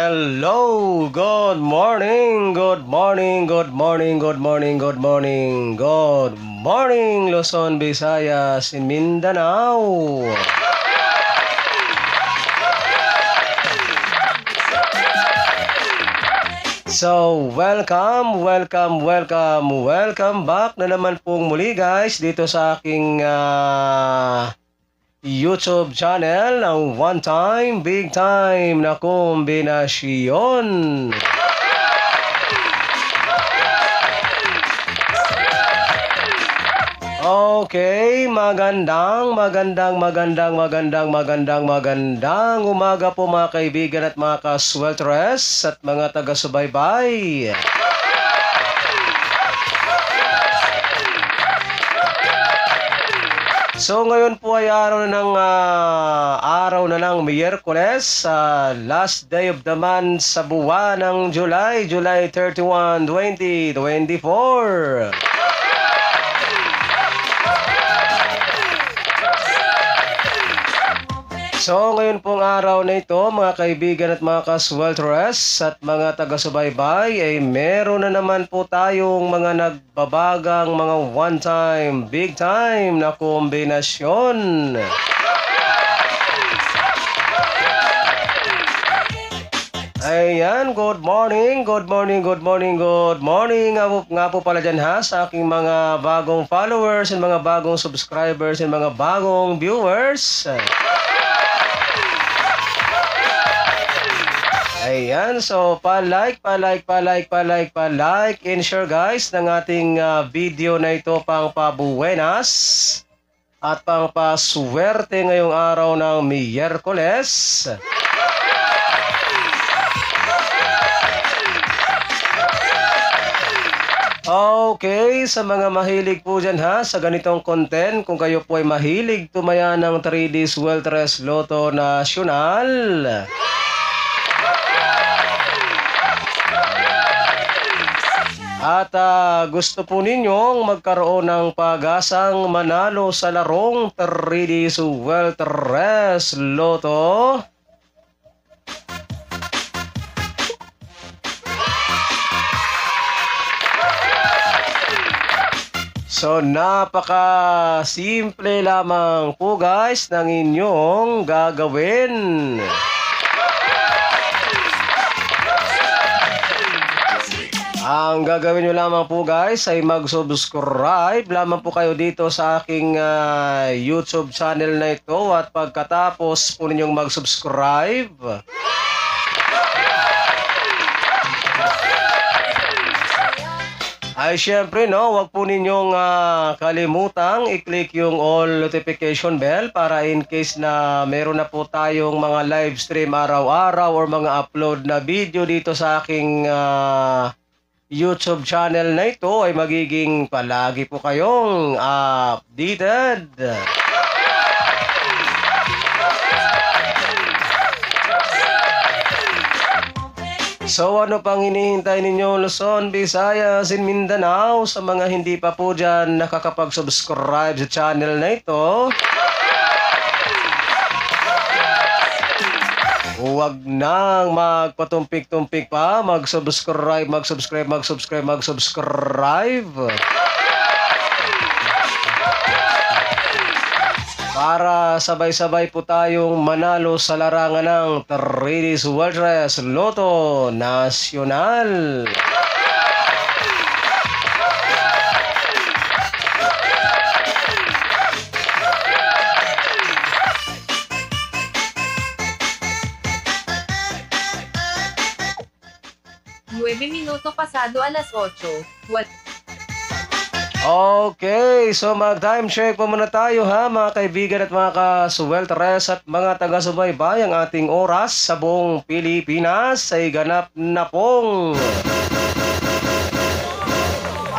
Hello, good morning, good morning, good morning, good morning, good morning, good morning, Luzon, Visayas, and Mindanao. So, welcome back na naman pong muli guys dito sa aking YouTube channel ng One Time, Big Time na kombinasyon. Okay, magandang umaga po mga kaibigan at mga ka-swelteres at mga taga-subaybay. So ngayon po ay araw na ng Miyerkules, last day of the month sa buwan ng July 31, 2024. So ngayon pong araw na ito mga kaibigan at mga ka-swelteres at mga taga-subaybay ay meron na naman po tayong mga nagbabagang mga one time, big time na kombinasyon. Ayan, good morning nga po pala dyan ha sa aking mga bagong followers and mga bagong subscribers and mga bagong viewers. Ayan, so pa-like and share guys ng ating video na ito pang pabuenas at pang paswerte ngayong araw ng Miyerkules. Okay, sa mga mahilig po dyan ha, sa ganitong content, kung kayo po ay mahilig tumaya ng 3D Swelteres Lotto Nacional, at gusto po ninyong magkaroon ng pag-asang manalo sa larong 3D Swelteres Lotto, so napaka-simple lamang po guys ng inyong gagawin. Ang gagawin nyo lamang po guys ay mag-subscribe lamang po kayo dito sa aking YouTube channel na ito, at pagkatapos po ninyong mag-subscribe ay syempre wag po ninyong kalimutang i-click yung all notification bell para in case na meron na po tayong mga live stream araw-araw or mga upload na video dito sa aking YouTube channel na ito ay magiging palagi po kayong updated. So ano pang hinihintay ninyo Luzon, Visayas, and Mindanao? Sa mga hindi pa po dyan nakakapag-subscribe sa channel na ito, huwag nang magpatumpik-tumpik pa, mag-subscribe para sabay-sabay po tayong manalo sa larangan ng 3D Swelteres Lotto Nacional. Minuto pasado alas 8. Okay, so mag-time check po muna tayo ha mga kaibigan at mga ka-swelteres at mga taga-subaybay. Ang ating oras sa buong Pilipinas ay ganap na pong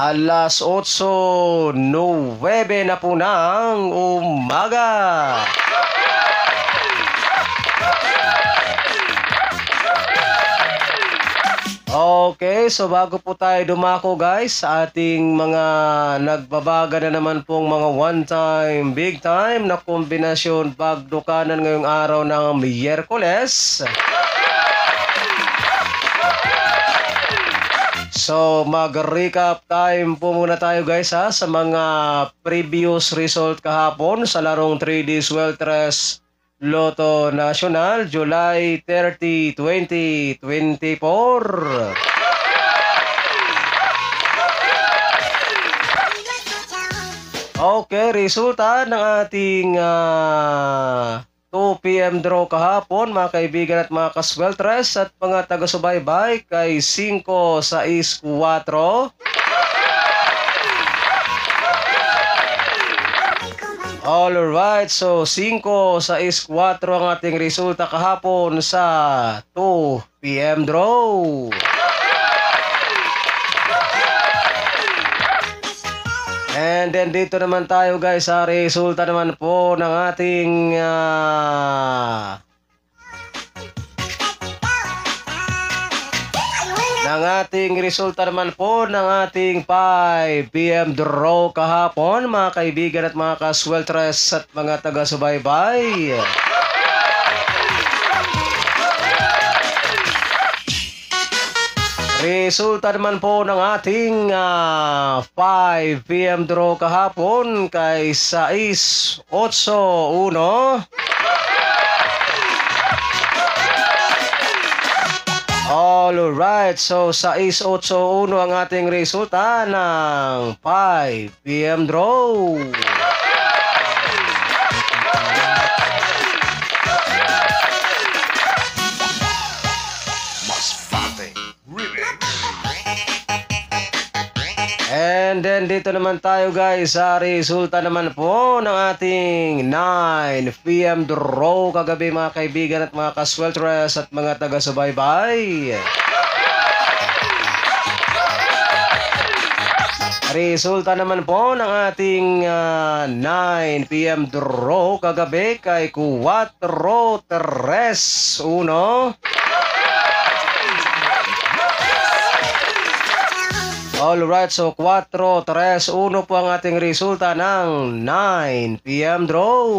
alas 8:09 na po ng umaga. Okay, so bago po tayo dumako guys sa ating mga nagbabaga na naman pong mga one time, big time na kombinasyon pagdukanan ngayong araw ng Miyerkules, So mag-recap time po muna tayo guys ha sa mga previous result kahapon sa larong 3D Sweltres Lotto National July 30, 2024. Okay, resulta ng ating 2 p.m. draw kahapon mga kaibigan at mga kasweltres at mga taga-subaybay kay 5, 6, 4. Alright, so 5, 6, 4 ang ating resulta kahapon sa 2 p.m. draw. And then dito naman tayo guys sa resulta naman po ng ating resulta naman po ng ating 5 p.m. draw kahapon mga kaibigan at mga kasweltres at mga taga-subaybay. Resulta naman po ng ating 5 p.m. draw kahapon kay 6, 8, 1. Alright, so 6, 8, 1 ang ating resulta ng 5 p.m. draw. And then dito naman tayo guys sa resulta naman po ng ating 9 p.m. draw kagabi mga kaibigan at mga kasweltres at mga taga-subaybay. Resulta naman po ng ating 9 p.m. draw kagabi kay 4, 3, 1. Alright, so 4, 3, 1 po ang ating resulta ng 9 p.m. draw.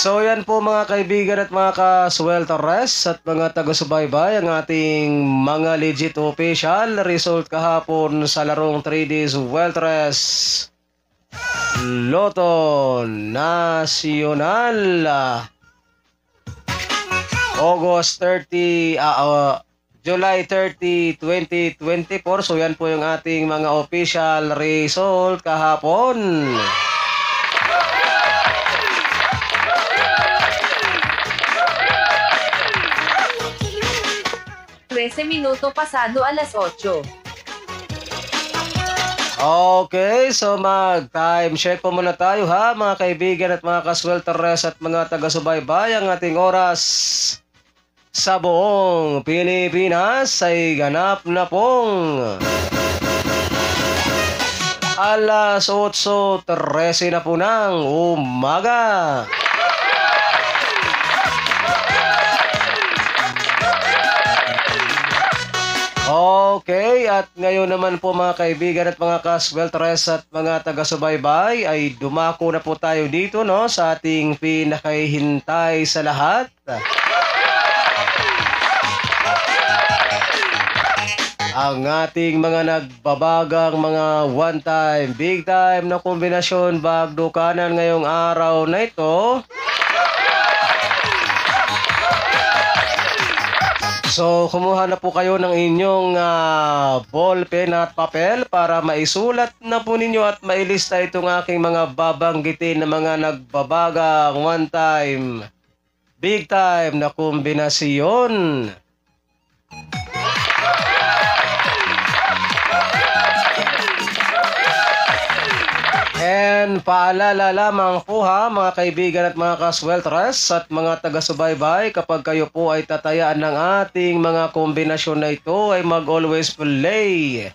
So yan po mga kaibigan at mga kasweltres at mga taga-subaybay ang ating mga legit official result kahapon sa larong 3D Sweltres Lotto Nacional. July 30, 2024. So yan po yung ating mga official result kahapon. Minuto pasado alas 8. Okay, so mag-time check po muna tayo ha mga kaibigan at mga kasweltres at mga taga-subaybay. Ang ating oras sa buong Pilipinas ay ganap na pong alas 8:13 na po ng umaga. Okay, at ngayon naman po mga kaibigan at mga kasweltres at mga taga-subaybay ay dumako na po tayo dito no sa ating pinakahihintay sa lahat. Ang ating mga nagbabagang mga one time, big time na kombinasyon bagdukanan ngayong araw na ito. So, kumuha na po kayo ng inyong ballpen at papel para maisulat na po ninyo at mailista itong aking mga babanggitin na mga nagbabagang one time, big time na kombinasyon. And paalala lamang po ha mga kaibigan at mga kasweltres at mga taga-subaybay, kapag kayo po ay tatayaan ng ating mga kombinasyon na ito ay mag-always play.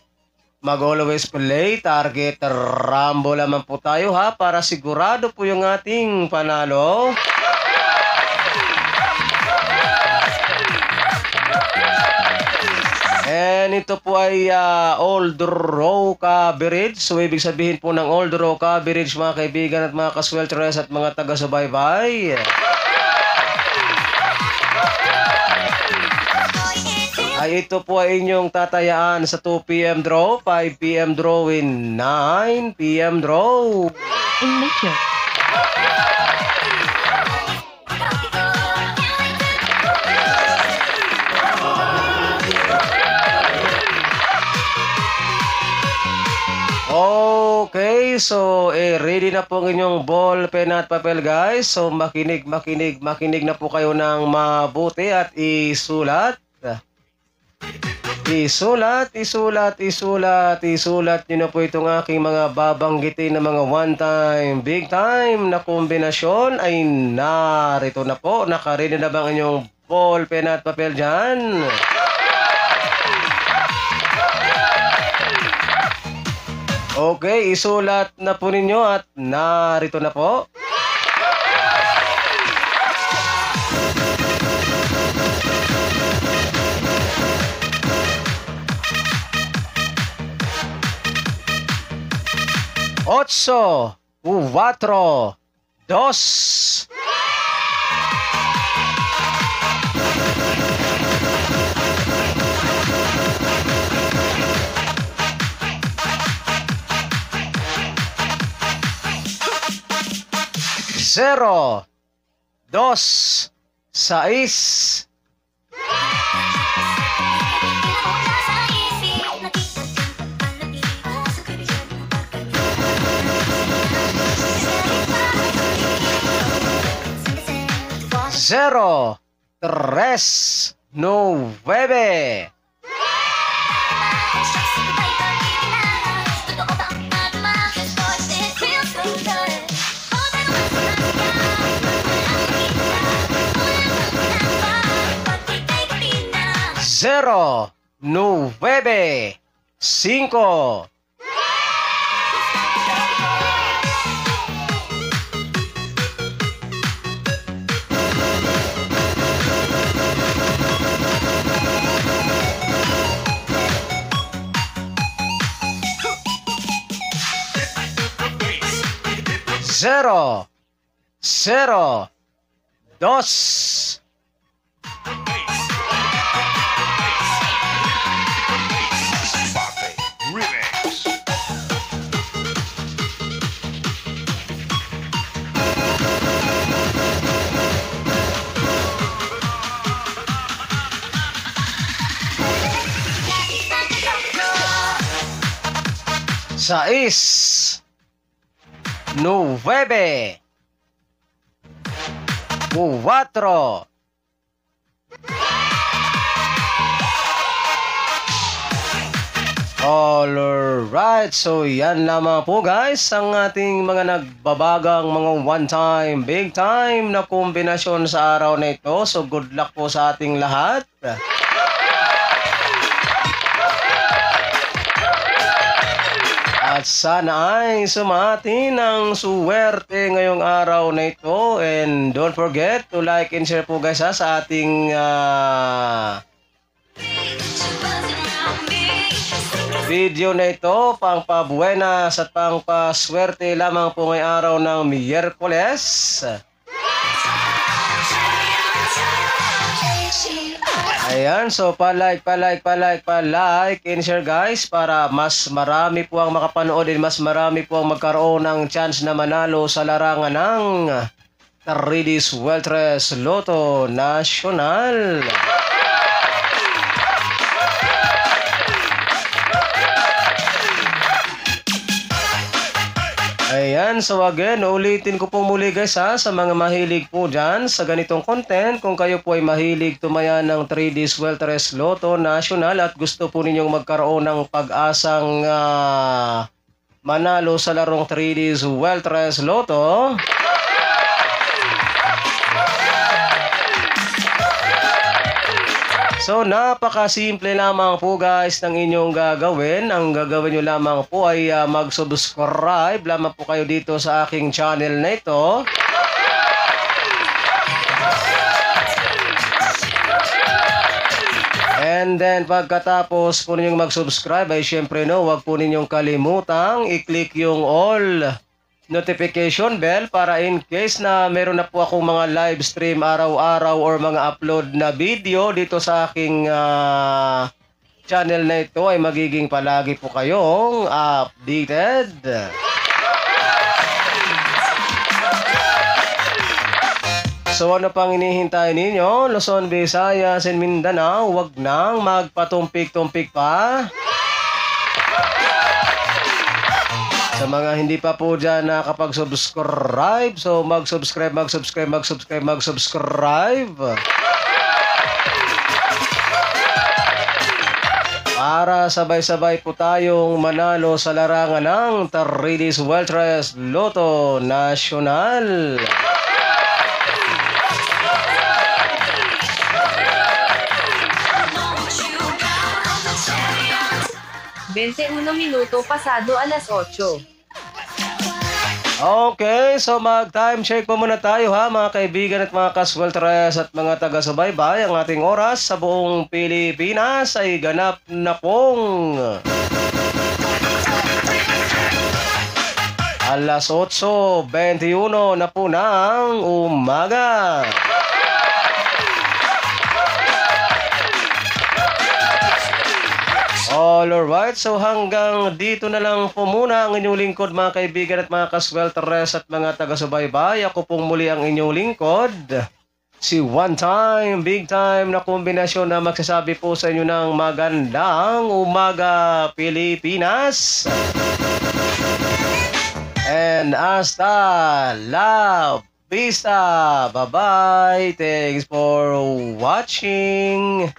Mag-always play, target rambo lamang po tayo ha para sigurado po yung ating panalo. And ito po ay all draw coverage. So ibig sabihin po ng all draw coverage mga kaibigan at mga kasweltres at mga taga-subaybay, ay ito po ay inyong tatayaan sa 2 p.m. draw, 5 p.m. draw, and 9 p.m. draw. In nature. Okay, so ready na po ang inyong ball, pen at papel guys. So makinig na po kayo ng mabuti at isulat. Isulat nyo na po itong aking mga babanggitin na mga one time, big time na kombinasyon ay narito na po. Nakaready na ba ang inyong ball, pen at papel dyan? Okay, isulat na po ninyo at narito na po. Ocho, cuatro, dos. Zero, dos, sais. Zero, tres, nueve. Zero, nueve, cinco. Zero, cero, dos. Sais, nueve, cuatro. Alright, so yan lamang po guys ang ating mga nagbabagang mga one time, big time na kombinasyon sa araw na ito. So good luck po sa ating lahat. At sana ay sumati ng suwerte ngayong araw na ito. And don't forget to like and share po guys sa ating video na ito. Pangpabuenas at pangpaswerte lamang po ngayong araw ng Miyerkules. Ayan, so pa-like and share guys para mas marami po ang makapanood and mas marami po ang magkaroon ng chance na manalo sa larangan ng 3D Sweltres Lotto National. Ayan, so again, ulitin ko po muli guys sa mga mahilig po dyan sa ganitong content. Kung kayo po ay mahilig tumaya ng 3D Sweltres Lotto National at gusto po ninyong magkaroon ng pag-asang manalo sa larong 3D Sweltres Lotto, so napakasimple lamang po guys ng inyong gagawin. Ang gagawin nyo lamang po ay mag-subscribe lamang po kayo dito sa aking channel na ito. And then pagkatapos po ninyong mag-subscribe ay syempre no, wag po ninyong kalimutang i-click yung all notification bell para in case na meron na po akong mga live stream araw-araw or mga upload na video dito sa aking channel na ito ay magiging palagi po kayong updated. So ano pang inihintay ninyo? Luzon, Visayas, and Mindanao, wag nang magpatumpik-tumpik pa. Sa mga hindi pa po dyan nakapag-subscribe, so mag-subscribe. Para sabay-sabay po tayong manalo sa larangan ng Tarilis Weltres Lotto National. 21 minuto pasado alas 8. Okay, so mag-time check po muna tayo ha mga kaibigan at mga kasweltres at mga taga-subaybay. Ang ating oras sa buong Pilipinas ay ganap na pong alas 8:21 na po ng umaga. Alright, so hanggang dito na lang po muna ang inyong lingkod mga kaibigan at mga kasweltres at mga taga-subaybay. Ako pong muli ang inyong lingkod, si One Time, Big Time na kombinasyon na magsasabi po sa inyo ng magandang umaga Pilipinas. And hasta la vista. Bye-bye. Thanks for watching.